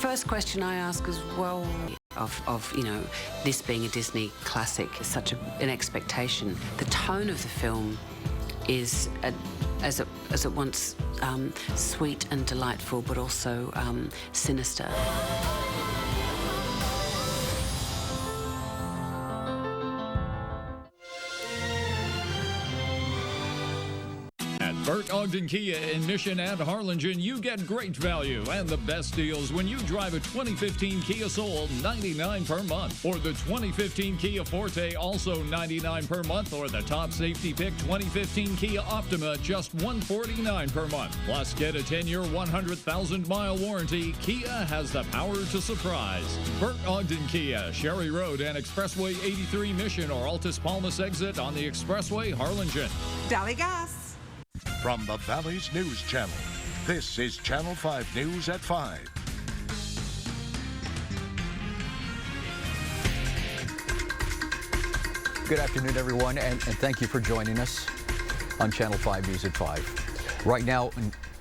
First question I ask as well of this being a Disney classic, such an expectation. The tone of the film is as it once sweet and delightful, but also sinister. Bert Ogden Kia in Mission and Harlingen, you get great value and the best deals when you drive a 2015 Kia Soul, $99 per month, or the 2015 Kia Forte, also $99 per month, or the top safety pick 2015 Kia Optima, just $149 per month. Plus, get a 10-year, 100,000-mile warranty. Kia has the power to surprise. Bert Ogden Kia, Sherry Road and Expressway 83 Mission, or Altus Palmas exit on the Expressway, Harlingen. Dali Gas. From the Valley's News Channel, this is Channel 5 News at 5. Good afternoon, everyone, and thank you for joining us on Channel 5 News at 5. Right now,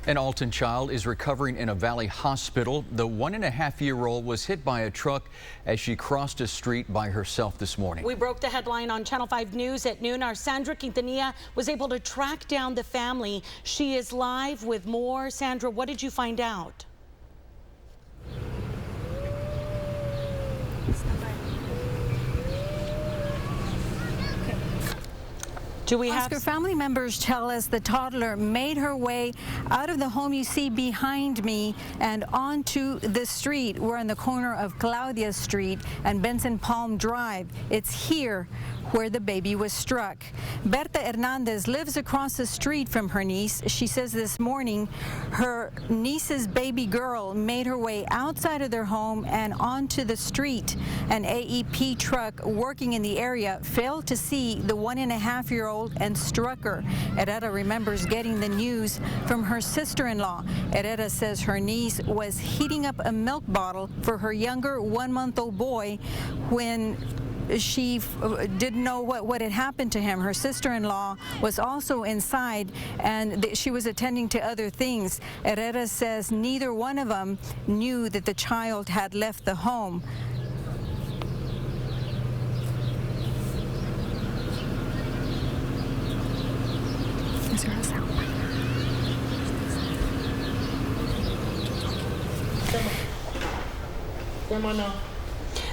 an Alton child is recovering in a Valley hospital. The 1.5-year-old was hit by a truck as she crossed a street by herself this morning. We broke the headline on Channel 5 News at noon. Our Sandra Quintanilla was able to track down the family. She is live with more. Sandra, what did you find out? Oscar, family members tell us the toddler made her way out of the home you see behind me and onto the street. We're on the corner of Claudia Street and Benson Palm Drive. It's here where the baby was struck. Berta Hernandez lives across the street from her niece. She says this morning her niece's baby girl made her way outside of their home and onto the street. An AEP truck working in the area failed to see the 1.5-year-old and struck her. Herrera remembers getting the news from her sister-in-law. Herrera says her niece was heating up a milk bottle for her younger 1-month-old boy when she didn't know what had happened to him. Her sister-in-law was also inside and she was attending to other things. Herrera says neither one of them knew that the child had left the home.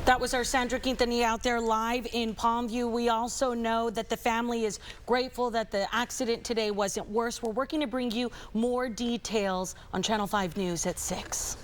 That was our Sandra Quintanilla out there live in Palmview. We also know that the family is grateful that the accident today wasn't worse. We're working to bring you more details on Channel 5 News at 6.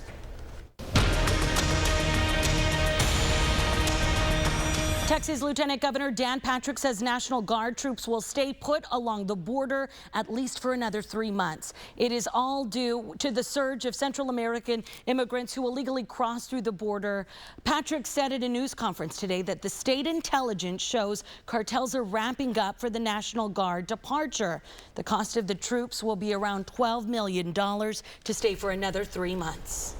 Texas Lieutenant Governor Dan Patrick says National Guard troops will stay put along the border at least for another 3 months. It is all due to the surge of Central American immigrants who illegally cross through the border. Patrick said at a news conference today that the state intelligence shows cartels are ramping up for the National Guard departure. The cost of the troops will be around $12 million to stay for another 3 months.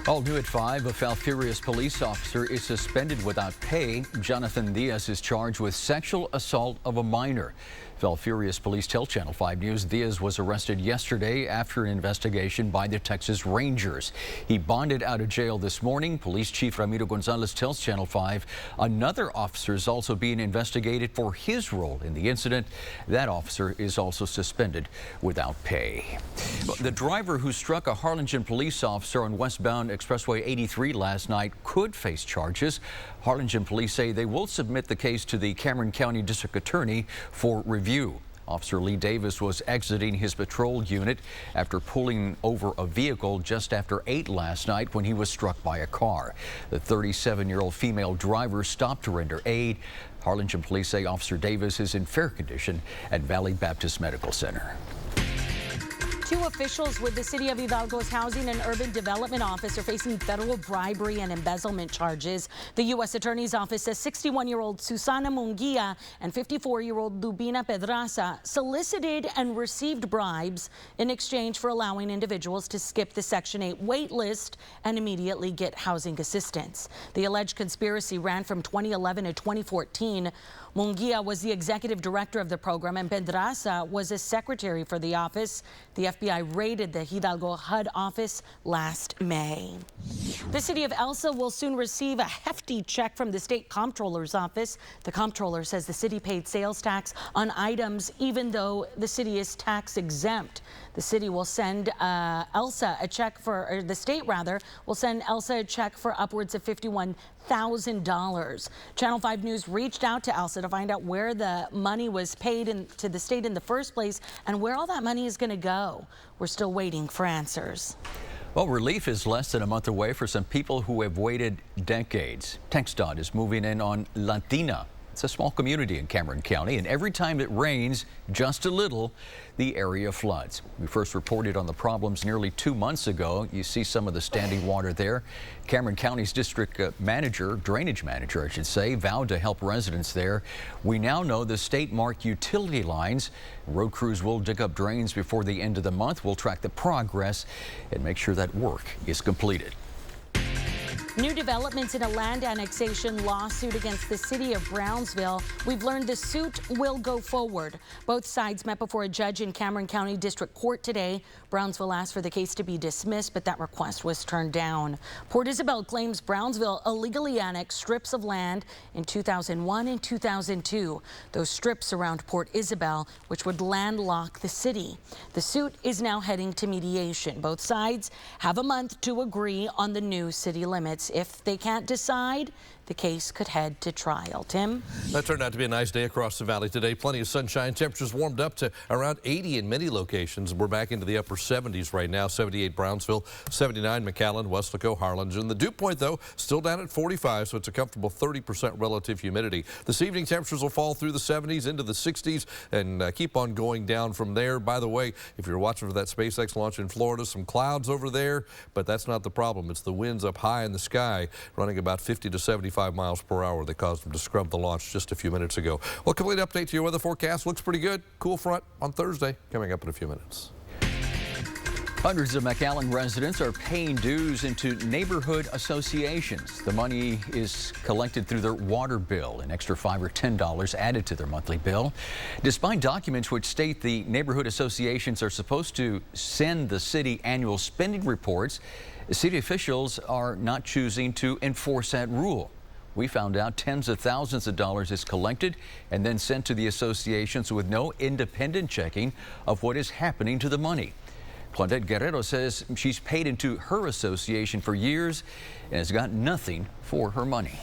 All new at 5, a Falfurrias police officer is suspended without pay. Jonathan Diaz is charged with sexual assault of a minor. Falfurrias police tell Channel 5 News Diaz was arrested yesterday after an investigation by the Texas Rangers. He bonded out of jail this morning. Police Chief Ramiro Gonzalez tells Channel 5 another officer is also being investigated for his role in the incident. That officer is also suspended without pay. The driver who struck a Harlingen police officer on westbound Expressway 83 last night could face charges. Harlingen police say they will submit the case to the Cameron County District Attorney for review. Officer Lee Davis was exiting his patrol unit after pulling over a vehicle just after 8 last night when he was struck by a car. The 37-year-old female driver stopped to render aid. Harlingen police say Officer Davis is in fair condition at Valley Baptist Medical Center. 2 officials with the City of Hidalgo's Housing and Urban Development Office are facing federal bribery and embezzlement charges. The U.S. Attorney's Office says 61-year-old Susana Munguia and 54-year-old Lubina Pedraza solicited and received bribes in exchange for allowing individuals to skip the Section 8 wait list and immediately get housing assistance. The alleged conspiracy ran from 2011 to 2014. Munguia was the executive director of the program and Pedraza was a secretary for the office. The FBI raided the Hidalgo HUD office last May. The city of Elsa will soon receive a hefty check from the state comptroller's office. The comptroller says the city paid sales tax on items even though the city is tax exempt. The city will send Elsa a check for, or the state rather, will send Elsa a check for upwards of $51,000. Channel 5 News reached out to Elsa to find out where the money was paid to the state in the first place and where all that money is going to go. We're still waiting for answers. Well, relief is less than a month away for some people who have waited decades. TxDOT is moving in on Latina. It's a small community in Cameron County, and every time it rains just a little, the area floods. We first reported on the problems nearly 2 months ago. You see some of the standing water there. Cameron County's district drainage manager, I should say, vowed to help residents there. We now know the state marked utility lines. Road crews will dig up drains before the end of the month. We'll track the progress and make sure that work is completed. New developments in a land annexation lawsuit against the city of Brownsville. We've learned the suit will go forward. Both sides met before a judge in Cameron County District Court today. Brownsville asked for the case to be dismissed, but that request was turned down. Port Isabel claims Brownsville illegally annexed strips of land in 2001 and 2002. Those strips around Port Isabel, which would landlock the city. The suit is now heading to mediation. Both sides have a month to agree on the new city limits. If they can't decide, the case could head to trial. Tim? That turned out to be a nice day across the valley today. Plenty of sunshine. Temperatures warmed up to around 80 in many locations. We're back into the upper 70s right now. 78 Brownsville, 79 McAllen, Weslaco, Harlingen. The dew point, though, still down at 45, so it's a comfortable 30% relative humidity. This evening, temperatures will fall through the 70s into the 60s and keep on going down from there. By the way, if you're watching for that SpaceX launch in Florida, some clouds over there, but that's not the problem. It's the winds up high in the sky, running about 50 to 75 miles per hour that caused them to scrub the launch just a few minutes ago. Well, complete update to your weather forecast. Looks pretty good. Cool front on Thursday coming up in a few minutes. Hundreds of McAllen residents are paying dues into neighborhood associations. The money is collected through their water bill, an extra $5 or $10 added to their monthly bill. Despite documents which state the neighborhood associations are supposed to send the city annual spending reports, city officials are not choosing to enforce that rule. We found out tens of thousands of dollars is collected and then sent to the associations with no independent checking of what is happening to the money. Claudette Guerrero says she's paid into her association for years and has got nothing for her money.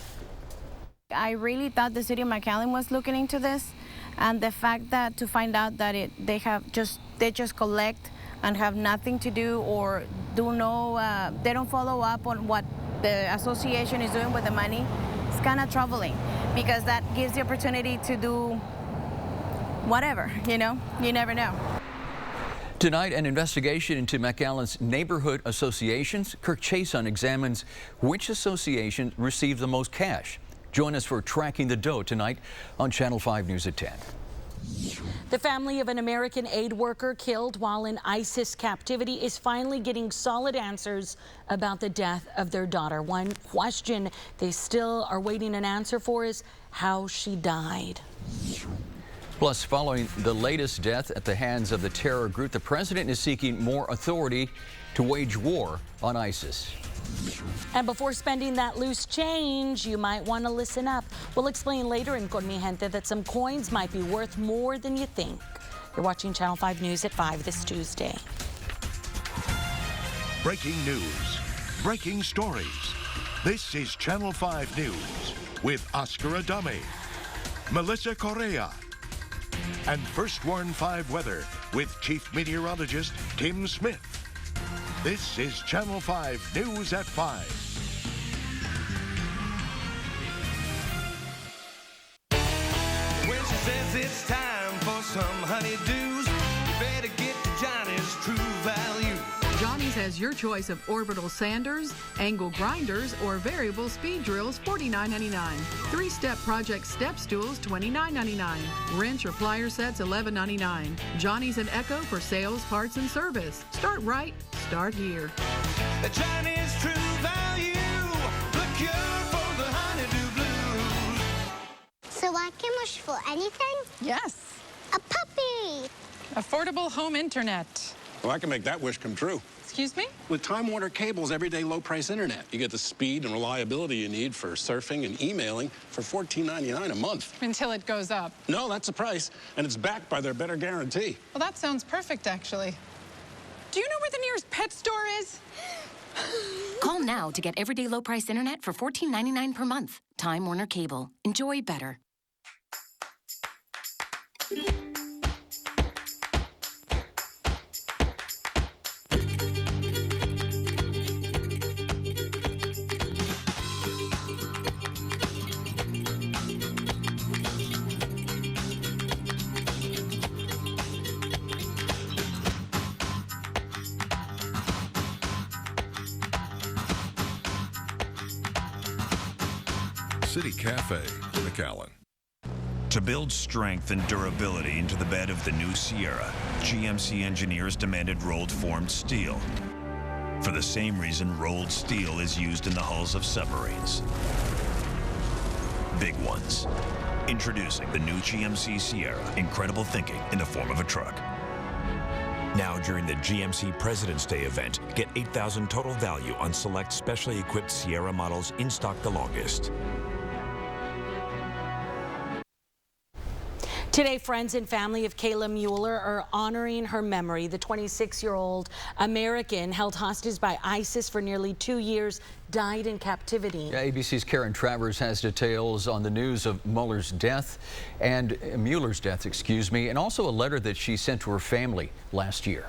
I really thought the city of McAllen was looking into this, and the fact that to find out that they just collect and have nothing to do or they don't follow up on what the association is doing with the money. It's kind of troubling because that gives the opportunity to do whatever, you know, you never know. Tonight, an investigation into McAllen's neighborhood associations. Kirk Chason examines which association received the most cash. Join us for Tracking the Dough tonight on Channel 5 News at 10. The family of an American aid worker killed while in ISIS captivity is finally getting solid answers about the death of their daughter. One question they still are waiting an answer for is how she died. Plus, following the latest death at the hands of the terror group, the president is seeking more authority to wage war on ISIS. And before spending that loose change, you might want to listen up. We'll explain later in Con Mi Gente that some coins might be worth more than you think. You're watching Channel 5 News at 5 this Tuesday. Breaking news. Breaking stories. This is Channel 5 News with Oscar Adame, Melissa Correa, and First Warn 5 Weather with Chief Meteorologist Tim Smith. This is Channel 5 News at 5. When she says it's time for some honeydews, you better get to Johnny's True Value. Johnny's has your choice of orbital sanders, angle grinders, or variable speed drills, $49.99. Three-step project step stools, $29.99. Wrench or plier sets, $11.99. Johnny's and Echo for sales, parts, and service. Start right, start here. Johnny's True Value, the cure for the honeydew blues. So I can wish for anything? Yes. A puppy. Affordable home internet. Well, I can make that wish come true. Excuse me? With Time Warner Cable's everyday low-price internet, you get the speed and reliability you need for surfing and emailing for $14.99 a month. Until it goes up. No, that's the price, and it's backed by their better guarantee. Well, that sounds perfect, actually. Do you know where the nearest pet store is? Call now to get everyday low-price internet for $14.99 per month. Time Warner Cable. Enjoy better. City Cafe, McAllen. To build strength and durability into the bed of the new Sierra, GMC engineers demanded rolled formed steel. For the same reason rolled steel is used in the hulls of submarines. Big ones. Introducing the new GMC Sierra, incredible thinking in the form of a truck. Now during the GMC President's Day event, get $8,000 total value on select specially equipped Sierra models in stock the longest. Today, friends and family of Kayla Mueller are honoring her memory. The 26-year-old American held hostage by ISIS for nearly 2 years died in captivity. Yeah, ABC's Karen Travers has details on the news of Mueller's death and Mueller's death, and also a letter that she sent to her family last year.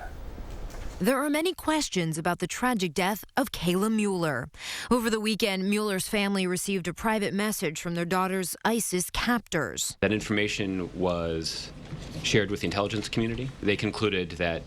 There are many questions about the tragic death of Kayla Mueller. Over the weekend, Mueller's family received a private message from their daughter's ISIS captors. That information was shared with the intelligence community. They concluded that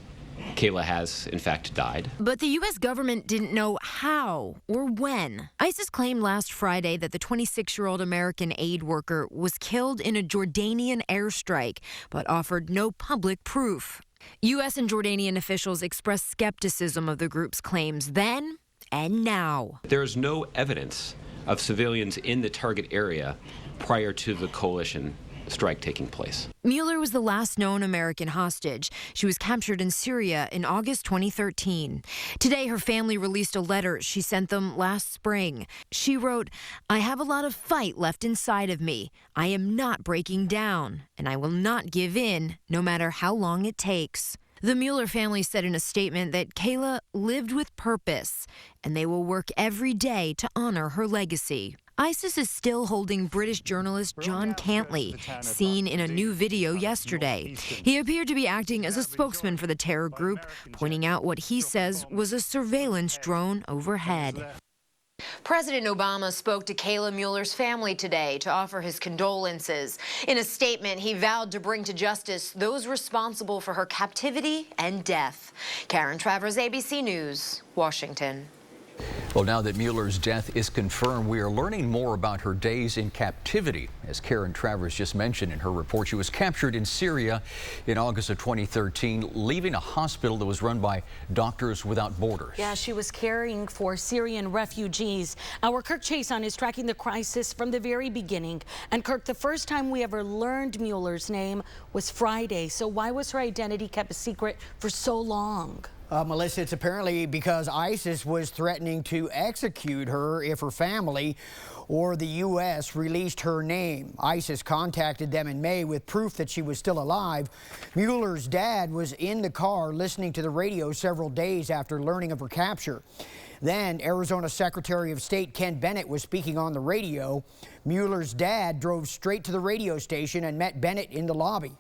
Kayla has, in fact, died. But the U.S. government didn't know how or when. ISIS claimed last Friday that the 26-year-old American aid worker was killed in a Jordanian airstrike, but offered no public proof. U.S. and Jordanian officials expressed skepticism of the group's claims then and now. There is no evidence of civilians in the target area prior to the coalition strike taking place. Mueller was the last known American hostage. She was captured in Syria in August 2013. Today, her family released a letter she sent them last spring. She wrote, "I have a lot of fight left inside of me. I am not breaking down, and I will not give in, no matter how long it takes." The Mueller family said in a statement that Kayla lived with purpose, and they will work every day to honor her legacy. ISIS is still holding British journalist John Cantley, seen in a new video yesterday. He appeared to be acting as a spokesman for the terror group, pointing out what he says was a surveillance drone overhead. President Obama spoke to Kayla Mueller's family today to offer his condolences. In a statement, he vowed to bring to justice those responsible for her captivity and death. Karen Travers, ABC News, Washington. Well, now that Mueller's death is confirmed, we are learning more about her days in captivity. As Karen Travers just mentioned in her report, she was captured in Syria in August of 2013, leaving a hospital that was run by Doctors Without Borders. Yeah, she was caring for Syrian refugees. Our Kirk Chason is tracking the crisis from the very beginning. And Kirk, the first time we ever learned Mueller's name was Friday. So why was her identity kept a secret for so long? Melissa, it's apparently because ISIS was threatening to execute her if her family or the U.S. released her name. ISIS contacted them in May with proof that she was still alive. Mueller's dad was in the car listening to the radio several days after learning of her capture. Then Arizona Secretary of State Ken Bennett was speaking on the radio. Mueller's dad drove straight to the radio station and met Bennett in the lobby.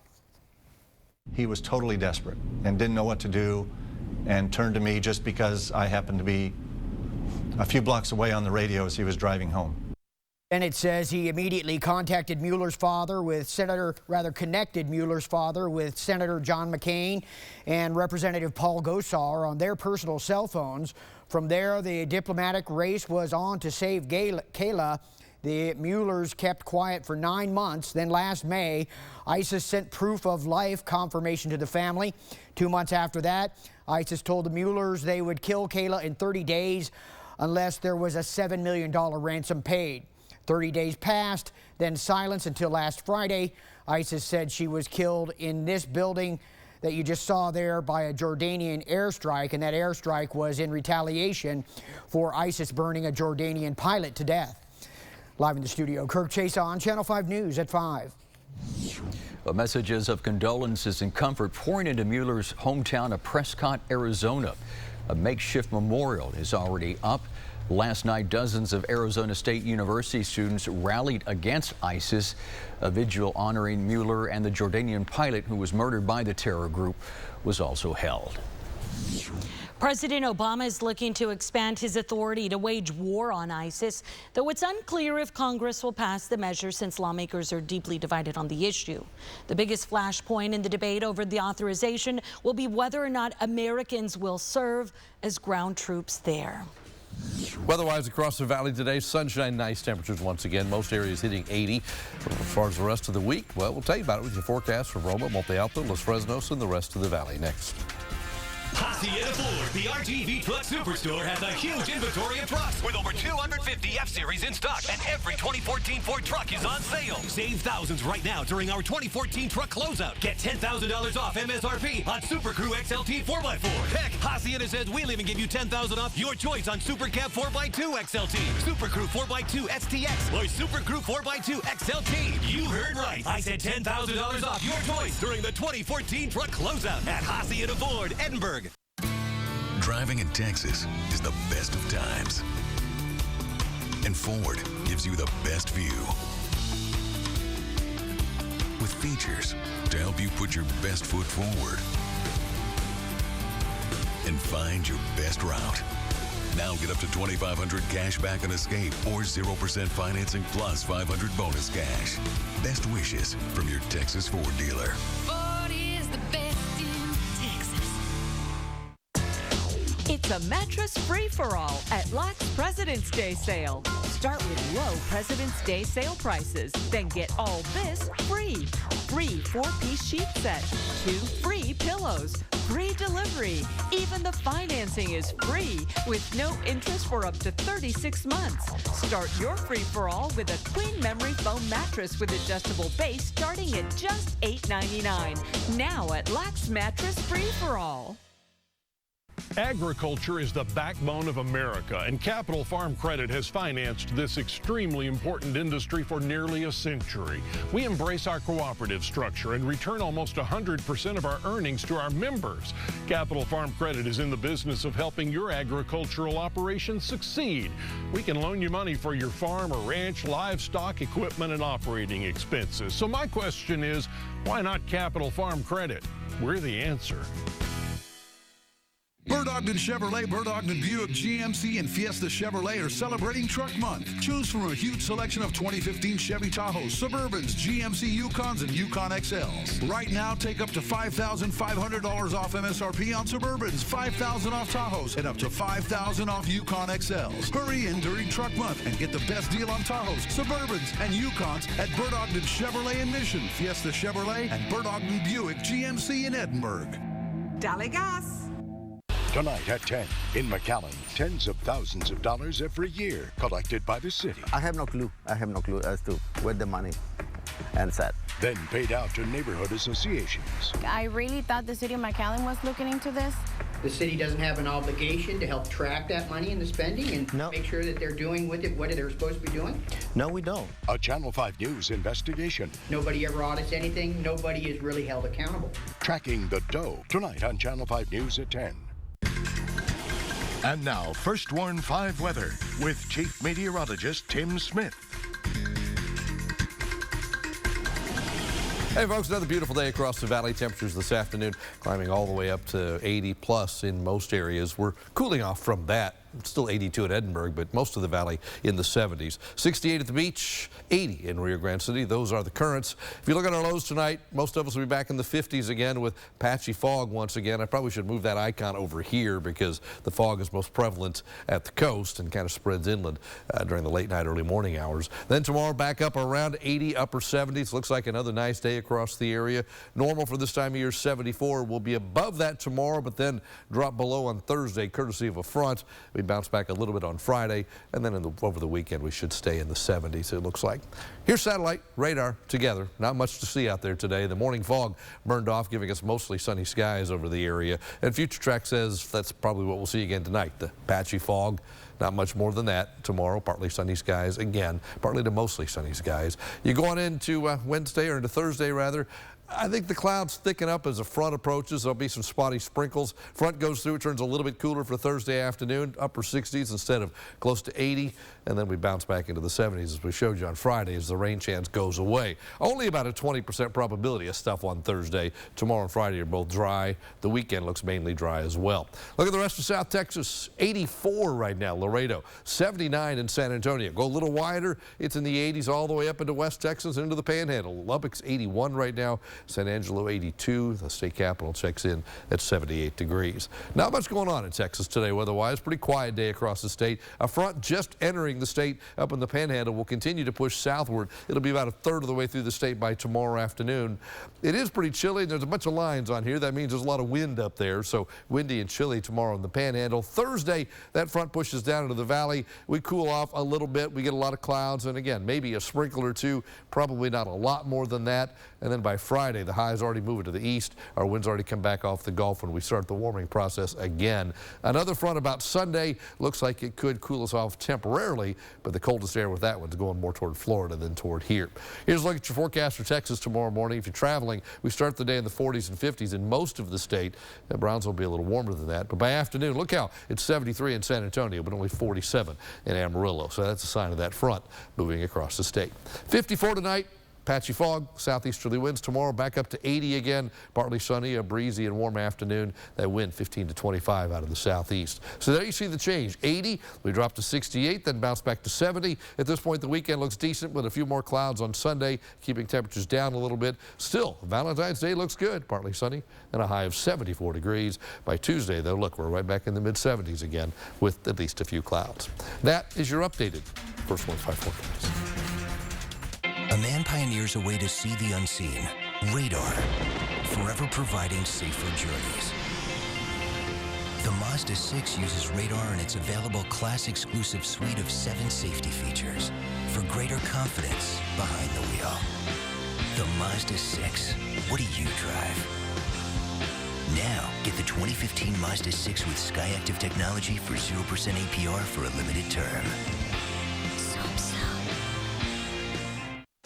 He was totally desperate and didn't know what to do, and turned to me just because I happened to be a few blocks away on the radio as he was driving home. Bennett says he immediately contacted Mueller's father connected Mueller's father with Senator John McCain and Representative Paul Gosar on their personal cell phones. From there, the diplomatic race was on to save Kayla. The Muellers kept quiet for 9 months. Then last May, ISIS sent proof of life confirmation to the family. 2 months after that, ISIS told the Muellers they would kill Kayla in 30 days unless there was a $7 million ransom paid. 30 days passed, then silence until last Friday. ISIS said she was killed in this building that you just saw there by a Jordanian airstrike, and that airstrike was in retaliation for ISIS burning a Jordanian pilot to death. Live in the studio, Kirk Chase on Channel 5 News at 5. Messages of condolences and comfort pouring into Mueller's hometown of Prescott, Arizona. A makeshift memorial is already up. Last night, dozens of Arizona State University students rallied against ISIS. A vigil honoring Mueller and the Jordanian pilot who was murdered by the terror group was also held. President Obama is looking to expand his authority to wage war on ISIS, though it's unclear if Congress will pass the measure since lawmakers are deeply divided on the issue. The biggest flashpoint in the debate over the authorization will be whether or not Americans will serve as ground troops there. Weather-wise across the valley today, sunshine, nice temperatures once again. Most areas hitting 80. As far as the rest of the week, well, we'll tell you about it with your forecast from Roma, Monte Alto, Los Fresnos, and the rest of the valley next. Hacienda Ford, the RTV Truck Superstore, has a huge inventory of trucks with over 250 F-Series in stock, and every 2014 Ford truck is on sale. Save thousands right now during our 2014 truck closeout. Get $10,000 off MSRP on Super Crew XLT 4x4. Heck, Hacienda says we'll even give you $10,000 off your choice on Super Cab 4x2 XLT, Super Crew 4x2 STX, or Super Crew 4x2 XLT. You heard right. I said $10,000 off your choice during the 2014 truck closeout at Hacienda Ford, Edinburgh. Driving in Texas is the best of times. And Ford gives you the best view. With features to help you put your best foot forward and find your best route. Now get up to $2,500 cash back on Escape or 0% financing plus $500 bonus cash. Best wishes from your Texas Ford dealer. Ford is the best in Texas. It's a mattress free-for-all at Lock's President's Day sale. Start with low President's Day sale prices, then get all this free. Free 4-piece sheet set, 2 free pillows, free delivery. Even the financing is free with no interest for up to 36 months. Start your free-for-all with a Queen Memory Foam mattress with adjustable base starting at just $8.99. Now at Lock's Mattress Free-for-all. Agriculture is the backbone of America, and Capital Farm Credit has financed this extremely important industry for nearly a century. We embrace our cooperative structure and return almost 100% of our earnings to our members. Capital Farm Credit is in the business of helping your agricultural operations succeed. We can loan you money for your farm or ranch, livestock, equipment, and operating expenses. So my question is, why not Capital Farm Credit? We're the answer. Bert Ogden Chevrolet, Bert Ogden Buick, GMC, and Fiesta Chevrolet are celebrating Truck Month. Choose from a huge selection of 2015 Chevy Tahoes, Suburbans, GMC Yukons, and Yukon XLs. Right now, take up to $5,500 off MSRP on Suburbans, $5,000 off Tahoes, and up to $5,000 off Yukon XLs. Hurry in during Truck Month and get the best deal on Tahoes, Suburbans, and Yukons at Bert Ogden Chevrolet in Mission, Fiesta Chevrolet, and Bert Ogden Buick, GMC in Edinburgh. Dale gas. Tonight at 10 in McAllen, tens of thousands of dollars every year collected by the city. I have no clue. I have no clue as to where the money ends at. Then paid out to neighborhood associations. I really thought the city of McAllen was looking into this. The city doesn't have an obligation to help track that money and the spending and make sure that they're doing with it what they're supposed to be doing? No, we don't. A Channel 5 News investigation. Nobody ever audits anything. Nobody is really held accountable. Tracking the dough. Tonight on Channel 5 News at 10. And now, First Warn 5 weather with Chief Meteorologist Tim Smith. Hey folks, another beautiful day across the valley. Temperatures this afternoon climbing all the way up to 80 plus in most areas. We're cooling off from that. It's still 82 at Edinburgh, but most of the valley in the 70s. 68 at the beach, 80 in Rio Grande City. Those are the currents. If you look at our lows tonight, most of us will be back in the 50s again with patchy fog once again. I probably should move that icon over here because the fog is most prevalent at the coast and kind of spreads inland during the late night, early morning hours. Then tomorrow back up around 80, upper 70s. Looks like another nice day across the area. Normal for this time of year, 74. We'll be above that tomorrow, but then drop below on Thursday courtesy of a front. We bounce back a little bit on Friday, and then over the weekend we should stay in the 70s, it looks like. Here's satellite, radar together. Not much to see out there today. The morning fog burned off, giving us mostly sunny skies over the area. And Future Track says that's probably what we'll see again tonight. The patchy fog. Not much more than that. Tomorrow, partly sunny skies again, partly to mostly sunny skies. You go on into Wednesday, or into Thursday rather. I think the clouds thicken up as the front approaches. There'll be some spotty sprinkles. Front goes through, it turns a little bit cooler for Thursday afternoon, upper 60s instead of close to 80. And then we bounce back into the 70s as we showed you on Friday as the rain chance goes away. Only about a 20% probability of stuff on Thursday. Tomorrow and Friday are both dry. The weekend looks mainly dry as well. Look at the rest of South Texas. 84 right now, Laredo. 79 in San Antonio. Go a little wider. It's in the 80s all the way up into West Texas, into the Panhandle. Lubbock's 81 right now. San Angelo 82. The state capital checks in at 78 degrees. Not much going on in Texas today weather-wise. Pretty quiet day across the state. A front just entering the state up in the Panhandle will continue to push southward. It'll be about a third of the way through the state by tomorrow afternoon. It is pretty chilly. There's a bunch of lines on here. That means there's a lot of wind up there. So windy and chilly tomorrow in the Panhandle. Thursday, that front pushes down into the valley. We cool off a little bit. We get a lot of clouds. And again, maybe a sprinkle or two. Probably not a lot more than that. And then by Friday, the highs already moving to the east. Our winds already come back off the Gulf when we start the warming process again. Another front about Sunday looks like it could cool us off temporarily, but the coldest air with that one's going more toward Florida than toward here. Here's a look at your forecast for Texas tomorrow morning. If you're traveling, we start the day in the 40s and 50s in most of the state. Brownsville will be a little warmer than that, but by afternoon, look how it's 73 in San Antonio, but only 47 in Amarillo. So that's a sign of that front moving across the state. 54 tonight. Patchy fog, southeasterly winds tomorrow back up to 80 again. Partly sunny, a breezy and warm afternoon. That wind 15 to 25 out of the southeast. So there you see the change. 80, we drop to 68, then bounce back to 70. At this point, the weekend looks decent with a few more clouds on Sunday, keeping temperatures down a little bit. Still, Valentine's Day looks good. Partly sunny and a high of 74 degrees. By Tuesday, though, look, we're right back in the mid-70s again with at least a few clouds. That is your updated First Warn 5 forecast. A man pioneers a way to see the unseen. Radar, forever providing safer journeys. The Mazda 6 uses radar in its available class-exclusive suite of 7 safety features for greater confidence behind the wheel. The Mazda 6. What do you drive? Now, get the 2015 Mazda 6 with SkyActiv technology for 0% APR for a limited term.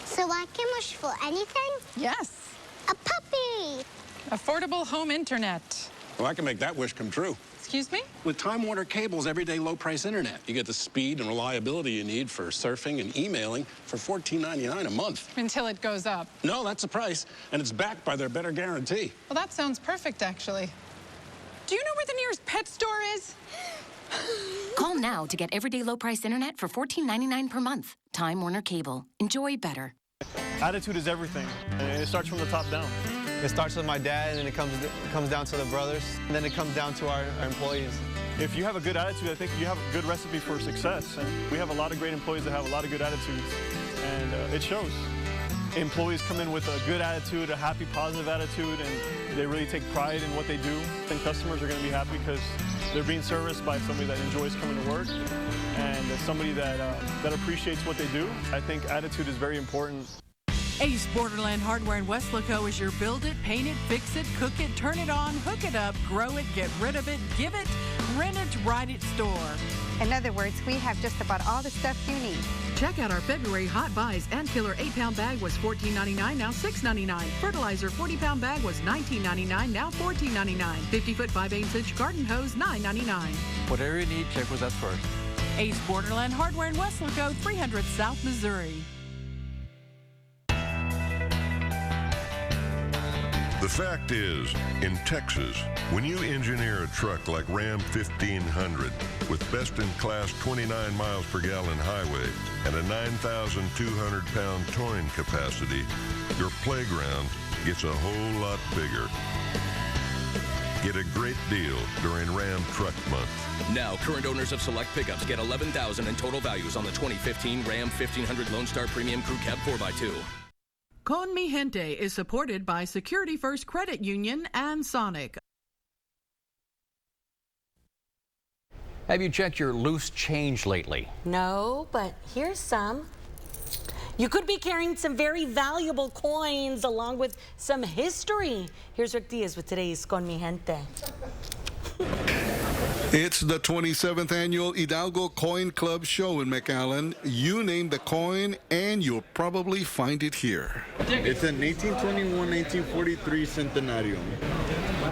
So I can wish for anything? Yes. A puppy! Affordable home internet. Well, I can make that wish come true. Excuse me? With Time Warner Cable's everyday low-price internet, you get the speed and reliability you need for surfing and emailing for $14.99 a month. Until it goes up. No, that's the price, and it's backed by their better guarantee. Well, that sounds perfect, actually. Do you know where the nearest pet store is? Call now to get everyday low-price internet for $14.99 per month. Time Warner Cable. Enjoy better. Attitude is everything, and it starts from the top down. It starts with my dad, and then it comes down to the brothers, and then it comes down to our employees. If you have a good attitude, I think you have a good recipe for success. And we have a lot of great employees that have a lot of good attitudes, and it shows. Employees come in with a good attitude, a happy, positive attitude, and they really take pride in what they do. And customers are going to be happy because they're being serviced by somebody that enjoys coming to work and somebody that appreciates what they do. I think attitude is very important. Ace Borderland Hardware in Westlaco is your build it, paint it, fix it, cook it, turn it on, hook it up, grow it, get rid of it, give it, rent it, ride it store. In other words, we have just about all the stuff you need. Check out our February hot buys. Ant killer 8-pound bag was $14.99, now $6.99. Fertilizer 40-pound bag was $19.99, now $14.99. 50-foot 5/8-inch garden hose $9.99. Whatever you need, check with us first. Ace Borderland Hardware in Westlaco, 300 South Missouri. The fact is, in Texas, when you engineer a truck like Ram 1500 with best-in-class 29 miles per gallon highway and a 9,200-pound towing capacity, your playground gets a whole lot bigger. Get a great deal during Ram Truck Month. Now, current owners of select pickups get $11,000 in total values on the 2015 Ram 1500 Lone Star Premium Crew Cab 4x2. Con Mi Gente is supported by Security First Credit Union and Sonic. Have you checked your loose change lately? No, but here's some. You could be carrying some very valuable coins along with some history. Here's Rick Diaz with today's Con Mi Gente. It's the 27th annual Hidalgo Coin Club show in McAllen. You name the coin and you'll probably find it here. It's an 1821-1843 Centenario.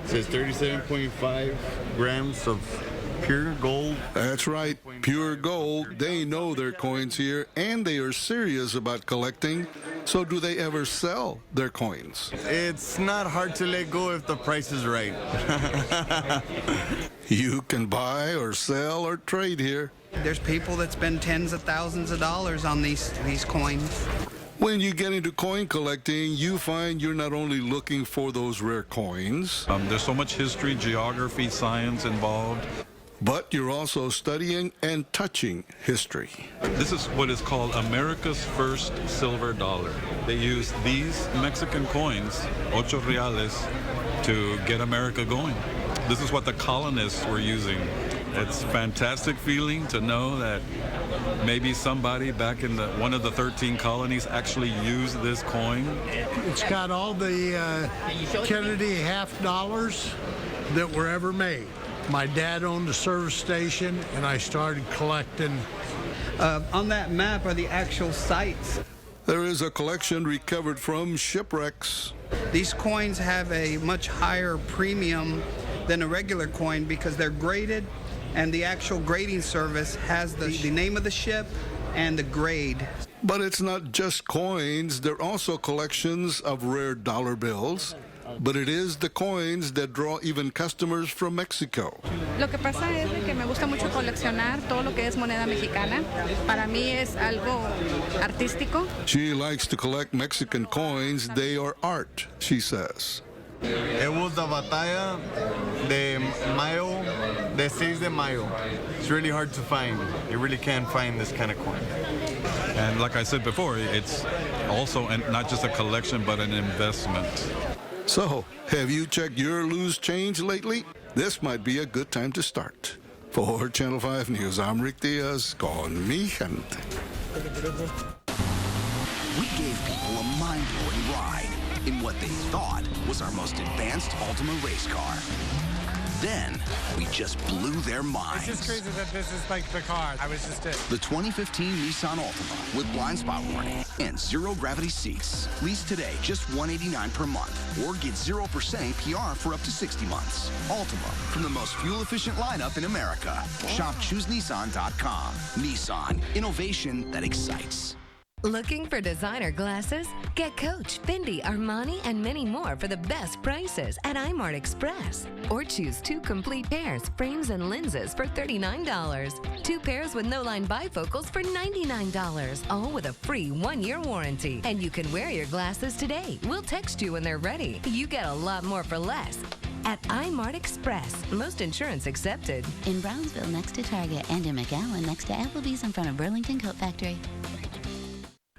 It says 37.5 grams of pure gold. That's right, pure gold. They know their coins here and they are serious about collecting. So do they ever sell their coins? It's not hard to let go if the price is right. You can buy or sell or trade here. There's people that spend tens of thousands of dollars on these coins. When you get into coin collecting, you find you're not only looking for those rare coins. There's so much history, geography, science involved. But you're also studying and touching history. This is what is called America's first silver dollar. They used these Mexican coins, 8 reales, to get America going. This is what the colonists were using. It's a fantastic feeling to know that maybe somebody back in one of the 13 colonies actually used this coin. It's got all the Kennedy half dollars that were ever made. My dad owned a service station, and I started collecting. On that map are the actual sites. There is a collection recovered from shipwrecks. These coins have a much higher premium than a regular coin because they're graded, and the actual grading service has the name of the ship and the grade. But it's not just coins. There are also collections of rare dollar bills. But it is the coins that draw even customers from Mexico. Lo que pasa es que me gusta mucho coleccionar todo lo que es moneda mexicana. Para mí es algo artístico. She likes to collect Mexican coins. They are art, she says. It was the batalla de Mayo, de 6 de Mayo. It's really hard to find. You really can't find this kind of coin. And like I said before, it's also not just a collection, but an investment. So, have you checked your loose change lately? This might be a good time to start. For Channel 5 News, I'm Rick Diaz, Con Mi Gente. We gave people a mind-blowing ride in what they thought was our most advanced Altima race car. Then, we just blew their minds. It's just crazy that this is like the car. I was just it. The 2015 Nissan Altima with blind spot warning and zero-gravity seats. Lease today just $189 per month or get 0% APR for up to 60 months. Altima, from the most fuel-efficient lineup in America. Shop ChooseNissan.com. Nissan, innovation that excites. Looking for designer glasses? Get Coach, Fendi, Armani, and many more for the best prices at iMart Express. Or choose 2 complete pairs, frames and lenses for $39. 2 pairs with no-line bifocals for $99. All with a free 1-year warranty. And you can wear your glasses today. We'll text you when they're ready. You get a lot more for less. At iMart Express, most insurance accepted. In Brownsville, next to Target, and in McAllen, next to Applebee's in front of Burlington Coat Factory.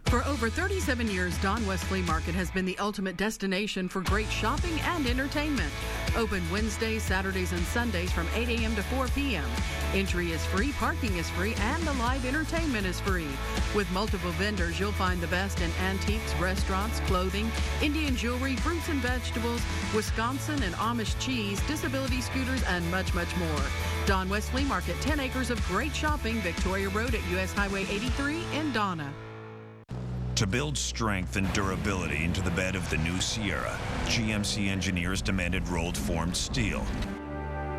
For over 37 years, Don West Flea Market has been the ultimate destination for great shopping and entertainment. Open Wednesdays, Saturdays, and Sundays from 8 a.m. to 4 p.m. Entry is free, parking is free, and the live entertainment is free. With multiple vendors, you'll find the best in antiques, restaurants, clothing, Indian jewelry, fruits and vegetables, Wisconsin and Amish cheese, disability scooters, and much, much more. Don West Flea Market, 10 acres of great shopping, Victoria Road at U.S. Highway 83 in Donna. To build strength and durability into the bed of the new Sierra, GMC engineers demanded rolled formed steel.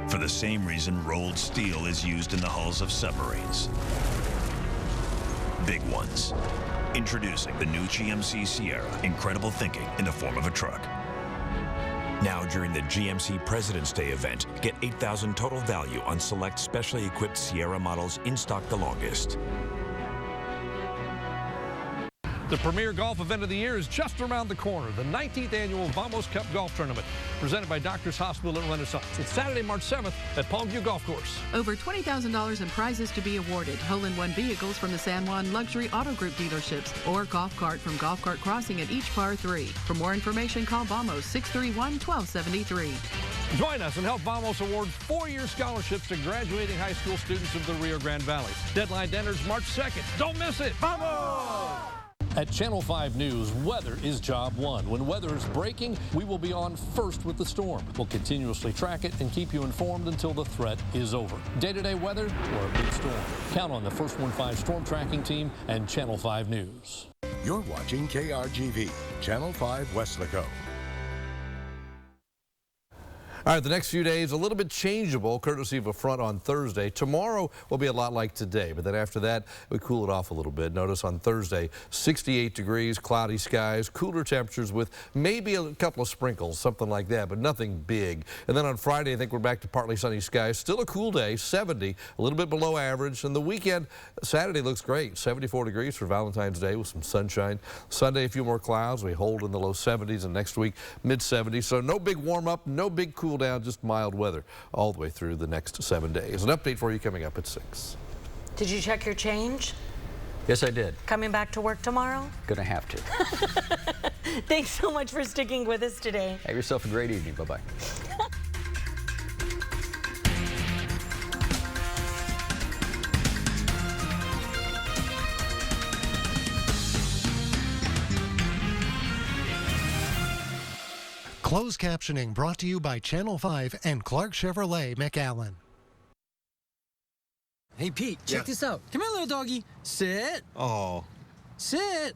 For the same reason rolled steel is used in the hulls of submarines. Big ones. Introducing the new GMC Sierra, incredible thinking in the form of a truck. Now during the GMC President's Day event, get $8,000 total value on select specially equipped Sierra models in stock the longest. The premier golf event of the year is just around the corner, the 19th annual Vamos Cup Golf Tournament, presented by Doctors Hospital at Renaissance. It's Saturday, March 7th at Palmview Golf Course. Over $20,000 in prizes to be awarded. Hole-in-one vehicles from the San Juan Luxury Auto Group dealerships or golf cart from Golf Cart Crossing at each par 3. For more information, call Vamos 631-1273. Join us and help Vamos award 4-year scholarships to graduating high school students of the Rio Grande Valley. Deadline enters March 2nd. Don't miss it. Vamos! At Channel 5 News, weather is job one. When weather is breaking, we will be on first with the storm. We'll continuously track it and keep you informed until the threat is over. Day-to-day weather or a big storm. Count on the First 1-5 Storm Tracking Team and Channel 5 News. You're watching KRGV, Channel 5 Weslaco. All right, the next few days, a little bit changeable, courtesy of a front on Thursday. Tomorrow will be a lot like today, but then after that, we cool it off a little bit. Notice on Thursday, 68 degrees, cloudy skies, cooler temperatures with maybe a couple of sprinkles, something like that, but nothing big. And then on Friday, I think we're back to partly sunny skies. Still a cool day, 70, a little bit below average. And the weekend, Saturday looks great, 74 degrees for Valentine's Day with some sunshine. Sunday, a few more clouds. We hold in the low 70s, and next week, mid-70s. So no big warm-up, no big cool down, just mild weather all the way through the next 7 days. An update for you coming up at 6. Did you check your change? Yes, I did. Coming back to work tomorrow? Gonna have to. Thanks so much for sticking with us today. Have yourself a great evening. Bye-bye. Closed captioning brought to you by Channel 5 and Clark Chevrolet McAllen. Hey, Pete, check this out. Come here, little doggy. Sit. Oh. Sit.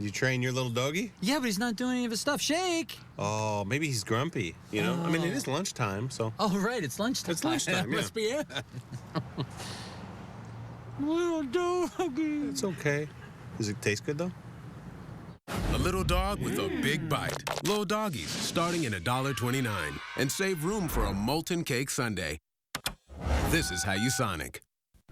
You train your little doggy? Yeah, but he's not doing any of his stuff. Shake. Oh, maybe he's grumpy, you know? I mean, it is lunchtime, so. Oh, right, it's lunchtime. It's lunchtime, yeah. Must be it. Little doggy. It's okay. Does it taste good, though? A little dog with a big bite. Little doggies, starting at $1.29. And save room for a molten cake sundae. This is how you Sonic.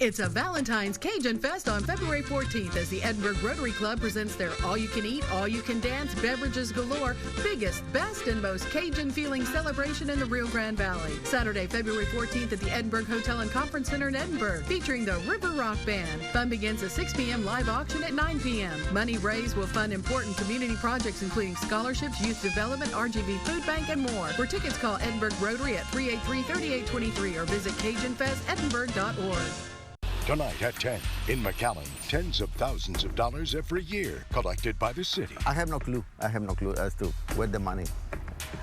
It's a Valentine's Cajun Fest on February 14th as the Edinburgh Rotary Club presents their all-you-can-eat, all-you-can-dance, beverages galore, biggest, best, and most Cajun-feeling celebration in the Rio Grande Valley. Saturday, February 14th at the Edinburgh Hotel and Conference Center in Edinburgh, featuring the River Rock Band. Fun begins at 6 p.m., live auction at 9 p.m. Money raised will fund important community projects including scholarships, youth development, RGV Food Bank, and more. For tickets, call Edinburgh Rotary at 383-3823 or visit CajunFestEdinburgh.org. Tonight at 10 in McAllen, tens of thousands of dollars every year collected by the city. I have no clue. I have no clue as to where the money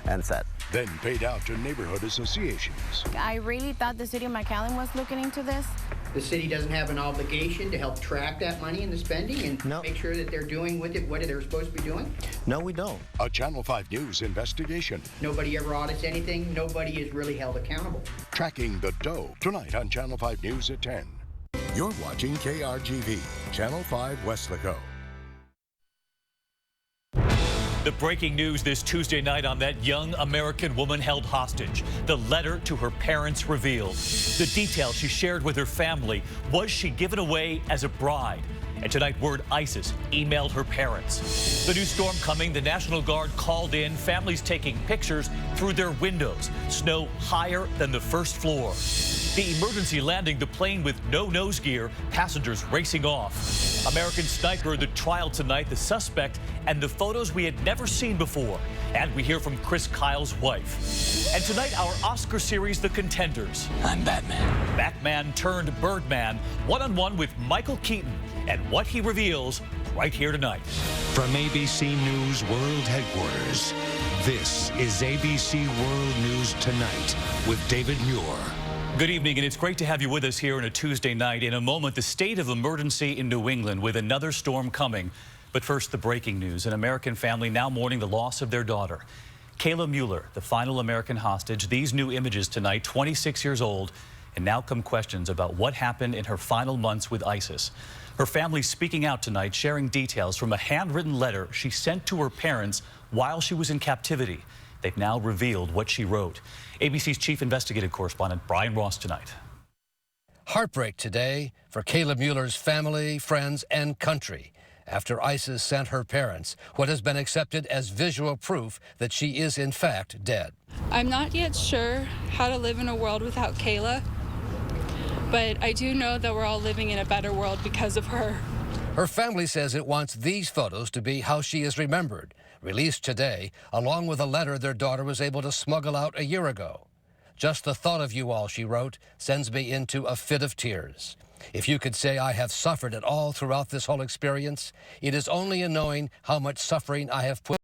ends at. Then paid out to neighborhood associations. I really thought the city of McAllen was looking into this. The city doesn't have an obligation to help track that money and the spending and make sure that they're doing with it what they're supposed to be doing? No, we don't. A Channel 5 News investigation. Nobody ever audits anything. Nobody is really held accountable. Tracking the dough. Tonight on Channel 5 News at 10. You're watching KRGV, Channel 5 Weslaco. The breaking news this Tuesday night on that young American woman held hostage. The letter to her parents revealed. The details she shared with her family. Was she given away as a bride? And tonight, word ISIS emailed her parents. The new storm coming, the National Guard called in, families taking pictures through their windows. Snow higher than the first floor. The emergency landing the plane with no nose gear, passengers racing off. American Sniper, the trial tonight, the suspect, and the photos we had never seen before. And we hear from Chris Kyle's wife. And tonight, our Oscar series, The Contenders. I'm Batman. Batman turned Birdman, one-on-one with Michael Keaton, and what he reveals right here tonight. From ABC News World Headquarters, this is ABC World News Tonight with David Muir. Good evening, and it's great to have you with us here on a Tuesday night. In a moment, the state of emergency in New England with another storm coming. But first, the breaking news. An American family now mourning the loss of their daughter. Kayla Mueller, the final American hostage. These new images tonight, 26 years old, and now come questions about what happened in her final months with ISIS. Her family speaking out tonight, sharing details from a handwritten letter she sent to her parents while she was in captivity. They've now revealed what she wrote. ABC's chief investigative correspondent Brian Ross tonight. Heartbreak today for Kayla Mueller's family, friends, and country after ISIS sent her parents what has been accepted as visual proof that she is in fact dead. I'm not yet sure how to live in a world without Kayla, but I do know that we're all living in a better world because of her. Her family says it wants these photos to be how she is remembered, released today, along with a letter their daughter was able to smuggle out a year ago. Just the thought of you all, she wrote, sends me into a fit of tears. If you could say I have suffered at all throughout this whole experience, it is only in knowing how much suffering I have put